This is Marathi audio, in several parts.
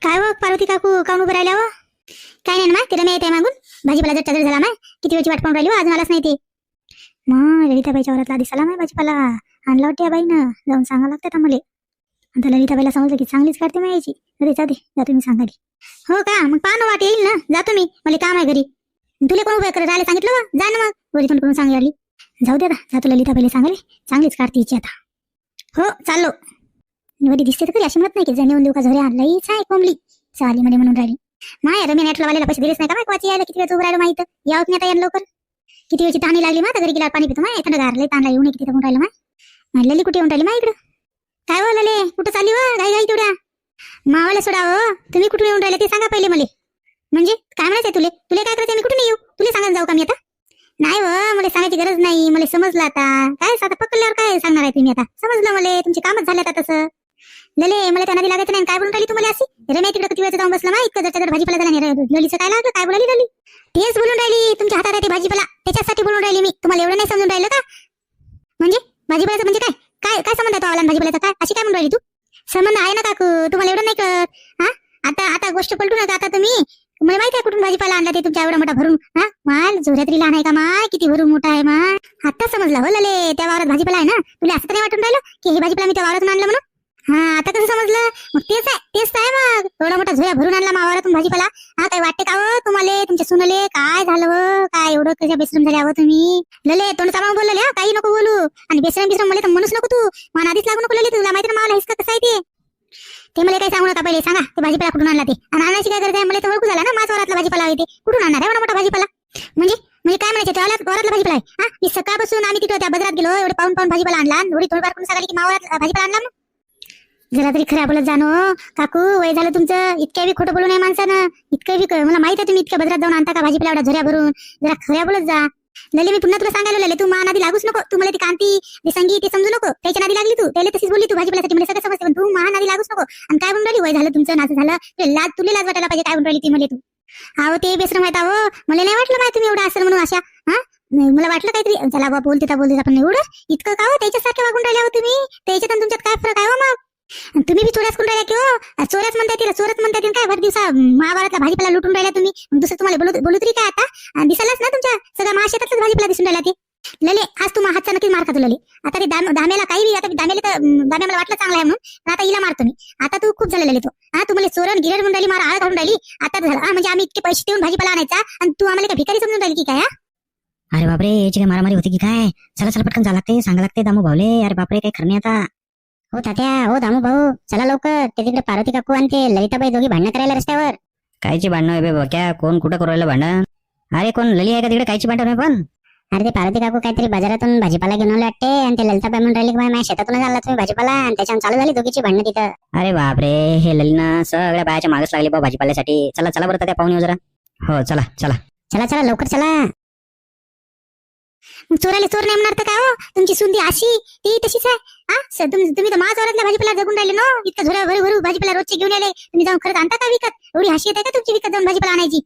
काय हो पार्वती काकू काऊन उभं राहिल्या हो? काय नाही ना मा तिला मी येते मागून भाजीपाला जर जर झाला माय किती वेळची वाट पाहून राहिली हो, अजून आलाच नाही ते. मग ललिताबाईच्या वरातला आधी सलाम आहे भाजीपाला आणला होती या बाईनं, जाऊन सांगा लागते आता मला. आता ललिताबाईला समजलं की चांगलीच काढते मी यायची. अरे जाते जा तुम्ही सांगाली. हो का, मग पाहा वाट येईल ना, जातो मी, मला काम आहे घरी. तुला कोण उभं राहायला सांगितलं हो? जा ना मग वरी करून सांग आली. जाऊ दे आता, जातो ललिताबाईला सांगाले चांगलीच काढते हिची आता. हो चाललो. वरी दिसते तर कधी अशी म्हणत नाही की जण देऊ का झोरे आणलाही आहे कोंबली चाली म्हणे म्हणून राहिली. माय रमी नेटला वाल्याला पैसे दिलेच नाही का वाची यायला किती वेळ उभं राहिलं माहित यावत नाही आता यायला लवकर. किती वेळची ताणी लागली मा घरी गेला पाणी पितो माय एखादं गारले ताण लागली किती येऊन राहिलं माय लली कुठे येऊन राहिली मा इकडं. काय हो लले कुठं चालली हो घाई घाई तेवढ्या मावाला सोडा हो, तुम्ही कुठून येऊन राहिले ते सांगा पहिले मला. म्हणजे काय म्हणायचंय तुले तुले काय करायचं मी कुठून येऊ तुला सांगायला जाऊ का मी आता? नाही हो मला सांगायची गरज नाही, मला समजलं आता. काय आता पकडल्यावर काय सांगणार आहे तुम्ही आता, समजलं मला तुमचे कामच झाले आता तसं. लले मला त्या नदी लागायचं नाही काय बोलून राहिली तुम्हाला अशी रम्या तिकडे किती वेळचं जाऊन बसला मा इतकं जर भाजीपाला झाला नाही ललीचं काय लागलं काय बोलाली लली तेच बोलून राहिली तुमच्या हातात आहे ते भाजीपाला त्याच्यासाठी बोलून राहिली मी. तुम्हाला एवढं नाही समजून राहिलं का? म्हणजे भाजीपाल्याचं म्हणजे काय काय काय संबंध आहे तो आला भाजीपाल्याचा काय अशी काय म्हणून राहिली तू? संबंध आहे ना काकू, तुम्हाला एवढं नाही कळत. हा आता आता गोष्ट पलटू नका आता तुम्ही. मला माहिती आहे कुठून भाजीपाला आणला ते तुमच्या एवढा मोठा भरून. हा माल जोऱ्यातरी लहान आहे का माय किती भरून मोठा आहे माय. आता समजला हो लले त्या वावरात भाजीपाला आहे ना. तुला असं तर नाही वाटून राहिलं की हे भाजीपाला मी त्या वावरातून आणलं म्हणून? हा आता कसं समजलं मग तेच आहे मग एवढा मोठा झोया भरून आणला मावारातून भाजीपाला. हा काय वाटते का हो तुम्हाला तुमच्या सुनले काय झालं हो काय एवढं कशा बेसरम झाल्या हो तुम्ही? लले तोंड चालवून बोलले काही नको बोलू आणि बेसरम मला तर म्हणूच नको तू मला आधीच लागू नको लले तुला माहिती ना मावाला हिसका कसं आहे ते मला काही सांगू नका पहिले सांगा ते भाजीपाला कुठून आणला ते आणि आणायची काय गरज आहे मला तर ओळखू झाला ना माझ्या वरातला भाजीपाला आहे ते कुठून आणणार आहे एवढा मोठा भाजीपाला? म्हणजे म्हणजे काय म्हणायचं त्या वरातला भाजीपाला आहे? हा मी सकाळपासून आम्ही तिथं त्या बाजारात गेलो एवढे पाऊन भाजीपाला आणला एवढी थोडीफार करून सांगाली की मावरात भाजीपाला आणला. जरा तरी खऱ्या बोलत जाणो काकू, वय झालं तुमचं. इतक्या बी खोटं बोलू नये माणसानं. इतकं बी मला माहित आहे तुम्ही इतक्या बाजारात जाऊन आणता का भाजीपाला एवढा झोऱ्या भरून. जरा खऱ्या बोलत जा लले. मी पुन्हा तुला सांगायला लागले तू मा नादी लागूच नको. तू मला ती कांती ते संगी ते समजू नको. त्याच्या नादी लागली तू त्याला तशीच बोलली तू भाजीपाल्यासाठी मला सगळं समजते पण तू मा नादी लागूच नको. आणि काय म्हणून राहिली वय झालं तुमचं नाचं झालं लाज तुला लाज वाटायला पाहिजे काय म्हणून राहिली ती मला तू. अहो ते बेसरम माहित हो मला नाही वाटलं माहिती तुम्ही एवढं असं म्हणून अशा. हा मला वाटलं काहीतरी चला बा बोलते पण एवढं इतकं का हो त्याच्यासारखे वागून राहिल्या हो तुम्ही. त्याच्यात तुमच्यात काय फरक आहे हो मग? तुम्ही बी चोऱ्याच करून राहिल्या की हो चोऱ्याच म्हणता येतील चोरच म्हणता येतील काय भर दिवसा महाभारतला भाजीपाला लुटून राहिल्या तुम्ही. दुसरं तुम्हाला बोलू तरी काय आता दिसायलाच ना तुमच्या सगळ्या महाशेतातच भाजीपाला दिसून राहिला ते. लले आज तू हातचा नक्कीच मार खातो लले. आता ते दाम्याला काही बी आता दाम्याला तर दाम्या मला वाटलं चांगला आहे म्हणून आता हिला मारतो मी. आता तू खूप झालं लले तो. हा तू मला चोरण गिरड म्हणून राहिली मार आळ घालून राहिली आता झालं. म्हणजे आम्ही इतके पैसे देऊन भाजीपाला आणायचा आणि तू आम्हाला काय भिकारी समजून राहिली की काय? अरे बापरे याची काय मारामारी होती की काय? चला चला पटकन जा लागते सांगा लागते दामू भाऊले. अरे बापरे काही खरं नाही आता. हो तात्या हो दामू भाऊ चला लवकर. ते तिकडे पार्वती काकू आणि ते ललिताबाई दोघी भांडणं करायला रस्त्यावर. कायची भांडणं आहे बघ्या? कोण कुठं करू राहिलं भांडण? अरे कोण लली आहे का तिकडे? कायची भांडण आहे पण? अरे ते पार्वती काकू काहीतरी बाजारातून भाजीपाला घेऊन आले वाटते आणि ते ललिताबाई म्हणून राहिली की माझ्या शेतातून आणला तुम्ही भाजीपाला आणि त्याच्यावर चालू झाली दोघीची भांडणं तिथं. अरे बापरे हे ललीनं सगळ्या बायाच्या मागच लागली बा भाजीपाल्यासाठी. चला चला बरं त्या पाहून येऊ जरा. हो चला चला चला चला लवकर चला. चोराले चोर नाही म्हणणार तर काय हो? तुमची सुंदी अशी ती तशीच आहे. हा तुम्ही तर माझ्या वरातल्या भाजीपाला जगून राहिले ना. इतकं झोऱ्या भरू भाजीपाला रोजचे घेऊन आले तुम्ही जाऊन खरंच आणता का विकत? एवढी हशी येत आहे का तुमची विकत जाऊन भाजीपाला आणायची?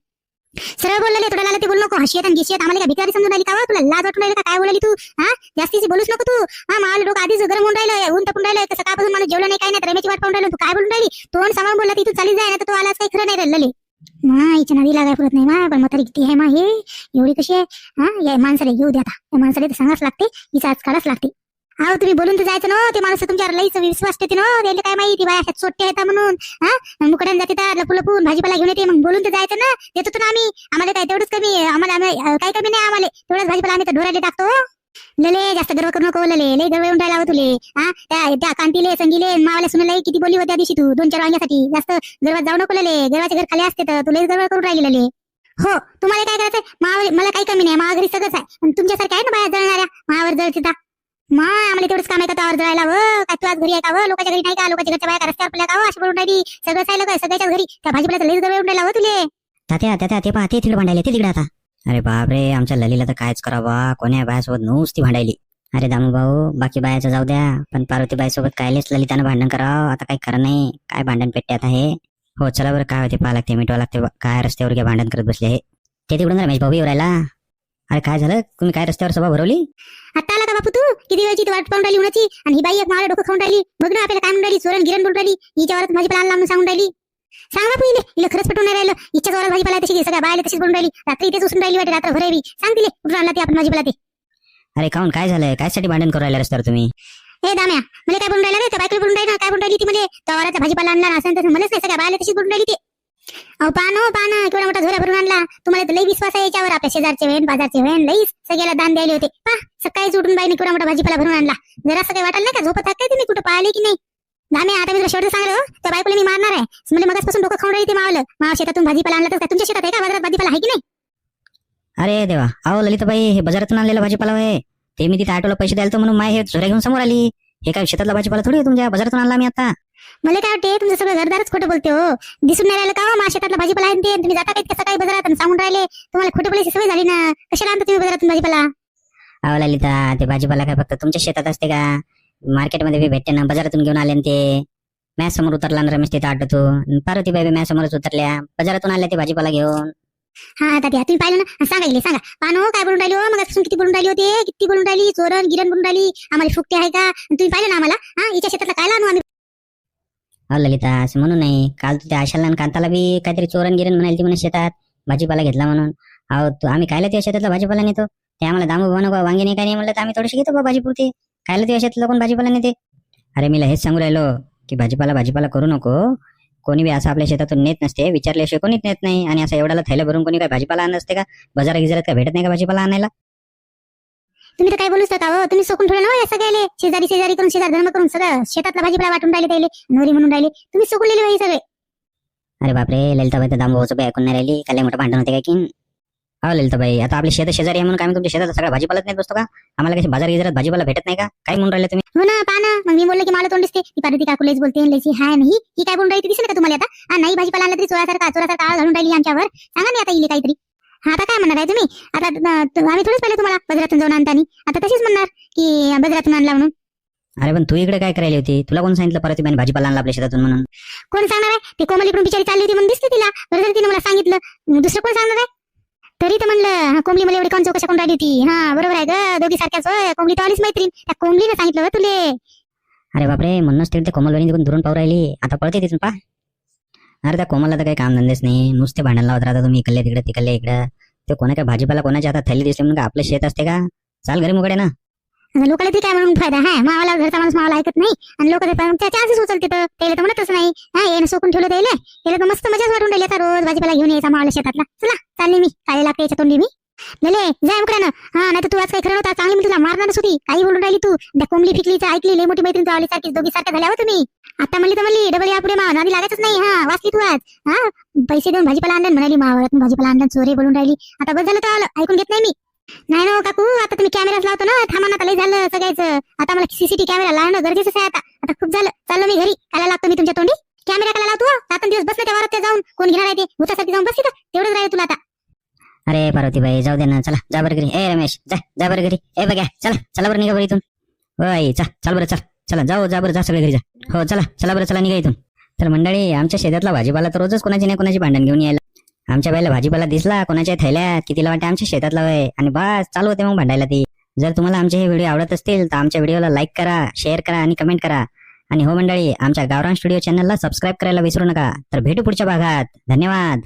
सरळ बोलले थोडा लागला ते बोलू नको. हशी येत आणि गिशी येत आम्हाला काय भिकारी समजून राहिली का? तुला लाज वाटून राहिली का काय बोलली तू? हा जास्तीची बोलूच नको तू. हा मला डोकं आधीच गरम होऊन राहिलं ऊन तपून राहिलं सकाळपासून माणूस जेवलं नाही काय नाही रमेची वाट पाहून राहिलो. तू काय बोलून राहिली? तोंड सांभाळून बोलला ती तू चाली जाय ना तर तू आलाच काही खरं नाही राहिलं. मा हिच्या नादी लागाय पुरत नाही मा पण म्हातारी किती आहे मा हे एवढी कशी आहे? हा या माणसाला येऊ द्या आता. या माणसाला तर सांगाच लागते हिचा आज काढाच लागते. अहो तुम्ही बोलून तर जायचं ना. ते माणसं तुमच्यावर लईच विश्वास ठेवते ना. त्याला काय माहिती बाय अशा सोट्टे आहेत म्हणून. हा मुकड्यान जाते तर लपून भाजीपाला घेऊन येते मग बोलून तर जायचं ना. देतो ना आम्ही. आम्हाला काय तेवढंच कमी आम्हाला काही कमी नाही आम्हाला तेवढाच भाजीपाला आम्ही तर ढोराले टाकतो. लले जास्त गर्व करू नको लले लई गर्व येऊन राहिला तुले. हा त्या कांतीले संगीले मावाला सुनले किती बोली होत्या दिवशी तू 2-4 वांग्यासाठी. जास्त गर्वात जाऊ नको लले. गर्वाचे घर खाली असते तर तुला गर्व करून राहिली लले. हो तुम्हाला काय करायचंय? मला काही कमी नाही. माझ्या घरी सगळंच आहे पण तुमच्यासारखं आहे ना बाया जळणाऱ्या मावर जळचिता. आम्हाला तेवढंच काम आहे का त्यावर जळायला व काय तू आज घरी आहे का व? लोकांच्या घरी नाही का? लोकांच्या घरच्या बाया रस्त्यावर पडल्या का? अशी बोलून राहिली. सगळंच आहे लोक सगळ्याच्या घरी त्या भाजीपाल्याचं लईच गर्व येऊन राहिला हो तुले. तात्या तात्या ते पाहते तिकडे भांडायला ते तिकडे आता. अरे बापरे आमच्या ललीला तर कायच करावा. कोण्या बायासोबत नुसती भांडायली. अरे दामू भाऊ बाकी बायाचं जाऊ द्या पण पार्वती बाईसोबत कायलेच ललितानं भांडण करावं आता काही खरं नाही. काय भांडण पेटते आता हे. हो चला बरं काय होते पाहा लागते मिटवा लागते. काय रस्त्यावर काय भांडण करत बसले हे. ते तिकडून रमेश भाऊ येऊ राहिला. अरे काय झालं? तुम्ही काय रस्त्यावर सभा भरवली? आता आला का बापू तू? किती वेळची वाट पाहून राहिली उन्हाची आणि ही बाई एक माळ डोकं खाऊन राहिली. बघ ना आपल्याला काय म्हणून राहिली चोरण गिरण बोलून राहिली. हिच्या वरात भाजीपाला आणला म्हणून सांगून राहिली. सांग बापू इले खरंच पटवून नाही राहिलं. इच्छा जोरात भाजीपाला तशी सगळ्या बायला तशीच बनून राहिली. रात्री इथेच उसून राहिली वाटे रात्र भरावी. सांग तिले कुठून आणला ते आपण भाजीपाला ते. अरे काऊन काय झालंय, कायसाठी भांडण करू राहिला रस्त्यावर तुम्ही? हे दाम्या मला काय बनून राहिला रे, त्या बायकोला बनून राहिला काय बनून राहिली ती म्हणजे तवाराचा भाजीपाला आणला ना असं तसं मलाच नाही सगळ्या बायला तशीच बनून राहिली ते. अहो पानं केवढा मोठा झोरा भरून आणला. तुम्हाला तर लई विश्वास आहे याच्यावर. आपल्या शेजारचे वेण बाजारचे वेण लईच सगळ्याला दान द्यायला होते. पा सकाळी उठून बाईने केवढा मोठा भाजीपाला भरून आणला. जरा असं काही वाटायला नाही का झोपत काय तुम्ही कुठं पाहिले की नाही? दाम्या आता मी तुला शेवट सांगलो त्या बायकोला मी मारणार आहे. म्हणजे मगाचपासून डोकं खाऊन राहिली ते मावलं शेतातून भाजीपाला आणला तर काय तुमच्या शेतात आहे का बाजारात भाजीपाला आहे की नाही? अरे देवा, अहो ललिताबाई, हे बाजारातून आणलेला भाजीपाला आहे. ते मी तिथे ऑटोला पैसे द्यायला म्हणून माय हे झोऱ्या घेऊन समोर आली. हे काय शेतातला भाजीपाला थोडी आहे तुमच्या, बाजारातून आणला मी आता. मला काय वाटते तुमचं सगळं घरदारच खोटं बोलते हो. दिसून नाही राहिलं का हो शेतातला भाजीपाला आहे ते. तुम्ही जाता काय सकाळी बाजारात आणि सांगून राहिले. तुम्हाला खोटं बोलायची सवय झाली ना. कशाला आणता तुम्ही बाजारातून भाजीपाला? अहो ललिता, ते भाजीपाला काय फक्त तुमच्या शेतात असते का? मार्केटमध्ये बी भेटते ना. बाजारातून घेऊन आले ते. मॅच समोर उतरला ना रमेश तिथे ऑटोतून. पार्वतीबाई मॅच समोरच उतरल्या. बाजारातून आल्या ते भाजीपाला घेऊन. हा आता त्या तुम्ही पाहिलं ना. सांगा सांगा पानो काय बोलून राहिली हो. मग किती बोलून राहिली होते, किती बोलून राहिली. चोरण गिरण बोलून राहिली. आम्हाला फुकटे आहे का? तुम्ही पाहिलं ना आम्हाला. हा हिच्या शेतातला काय आणू आम्ही? अहो ललिता, असं म्हणू नाही. काल तू त्या आशाला आणि कांताला बी काहीतरी चोरण गिरण म्हणाली ती म्हणून शेतात भाजीपाला घेतला म्हणून. अहो तू आम्ही कायला त्या शेतातला भाजीपाला नेतो? ते आम्हाला दामू भाऊ नको वांगे नाही काय नाही म्हणलं तर आम्ही थोडीशी घेतो बा भाजीपुरती. कायला त्या शेतातला कोण भाजीपाला नेते? अरे मी हेच सांगू राहिलो की भाजीपाला करू नको. कोणी बी असं आपल्या शेतातून नेत नसते. विचारल्याशिवाय कोणीच नेत नाही. आणि असं एवढ्याला थैल्या भरून कोणी काय भाजीपाला आणत असते का? बाजारात गिजारात काय भेटत नाही का भाजीपाला आणायला? तुम्ही तर काय बोलूच नका हो. तुम्ही सोकून ठेवलं ना असं गेले शेजारी करून शेजार धर्म करून सगळं शेतातला भाजीपाला वाटून राहिले त्याले नोरी म्हणून राहिले. तुम्ही सोकून लिहिले बाई सगळे. अरे बापरे, ललिताबाई तर दामभाऊचं बी ऐकून नाही राहिली. काय मोठं भांडण होते काय की? अहो ललिताबाई, आता आपले शेत शेजारी आहे म्हणून काय तुमच्या शेतात सगळा भाजीपालाच नेत बसतो का? आम्हाला कशी बाजार गिजारात भाजीपाला भेटत नाही का? काय म्हणून राहिले तुम्ही? हो ना पाना. मग मी बोलले की मला तोंड दिसते. ती पार्वती काकुलेच बोलते लयची हाय नाही. ही काय बोलून राहिली दिसेल का तुम्हाला आता? हा नाही भाजीपाला आणला तरी चोरासारखा आळ घालून राहिली आमच्यावर. सांगा ना आता इले काहीतरी. हा आता काय म्हणणार आहे तुम्ही? आता आम्ही थोडंच पाहिलं तुम्हाला बाजारातून जाऊन आणतानी. आता तशीच म्हणणार की बाजारातून आणला म्हणून. अरे पण तू इकडे काय करायली होती? तुला कोण सांगितलं परत भाजीपाला आणला आपल्या शेतातून म्हणून? कोण सांगणार आहे? ते कोमल इकडून बिचारी चालली होती म्हणून दिसते तिला. बरोबर तिने मला सांगितलं. दुसरं कोण सांगणार आहे? तरी तर म्हणलं कोंबली मला एवढी कोण चौकशा करून राहिली होती. हा बरोबर आहे ग. दोघी सारख्याच होय. कोंबली तर आलीच मैत्रीण. त्या कोंबलीने सांगितलं हो तुले. अरे बापरे, म्हणूनच ते कोमलवाणी तिकडून दुरून पाहू राहिली. आता पळते तिथून पा. अरे त्या कोमलला तर काही काम धंदेच नाही. नुसते भांडण लावत राहता तुम्ही इकडले तिकडे तिकडले इकडे. ते कोणा काय भाजीपाला कोणाच्या हातात थैली दिसली म्हणून आपलं शेत असते का? चाल घरी मुकडे ना. लोकांना तरी काय म्हणून फायदा आहे? मावाला घरचा माणूस मावाला ऐकत नाही आणि लोक त्याच्या आधीच उचलते तर त्याला तर म्हणतच नाही. हा येणं सोकून ठेवलं त्याला तर मस्त मजाच वाटून राहिली. आता रोज भाजीपाला घेऊन यायचा मावाला शेतातला. चला चालली मी. काय लागते याच्या तोंडी मी. लले जाय मुकड्यानं. हा नाही तर तू आज काही खरं नव्हता. चांगली मी तुला मारणारच होती. काही बोलून राहिली तू. त्या कोंबली फिकलीचं ऐकली. लय मोठी मैत्रीण जावली सारखी दोघी सारख्या झाल्यावर तुम्ही. आता म्हणली तर म्हणली डबल या पुढे मावा नादी लागायचंच नाही. हा वाचली तू आज. हा पैसे देऊन भाजीपाला आणलं म्हणाली. मावावरातून भाजीपाला आणलं चोरे बोलून राहिली. आता बस झालं तर ऐकून घेत नाही मी. नाही ना काकू, आता तुम्ही कॅमेराच लावतो ना. थांबा ना, लय झालं सगळ्याचं. आता मला सीसीटीव्ही कॅमेरा लावणं गरजेचं आहे. आता खूप झालं. चाललो मी घरी. कायला लागतो मी तुमच्या तोंडी? कॅमेरा कायला लावतो? आता दिवस बस ना त्या वारात ते जाऊन. कोण घेणार आहे ते? भूतासाठी जाऊन बस तिथं. तेवढंच राहील तुला आता. अरे पार्वतीबाई जाऊ दे ना. चला जा बरं घरी. ए रमेश जा बरं घरी. ए बघा चला बरं निघा बरं इथून. हो आई चल बरं चला जा बरं जा सगळे घरी जा. हो चला बरं चला निघा इथून. तर मंडळी, आमच्या शेतातला भाजीपाला तर रोजच कोणाची नाही कोणाची भांडण घेऊन यायला. आमच्या बाईला भाजीपाला दिसला कोणाच्या थैल्यात की तिला वाटते आमच्या शेतातला वय आणि बस चालू होते मग भांडायला ती. जर तुम्हाला आमचे हे व्हिडिओ आवडत असतील तर आमच्या व्हिडिओला लाईक करा, शेअर करा आणि कमेंट करा. आणि हो मंडळी, आमच्या गावरान स्टुडिओ चॅनलला सबस्क्राईब करायला विसरू नका. तर भेटू पुढच्या भागात. धन्यवाद.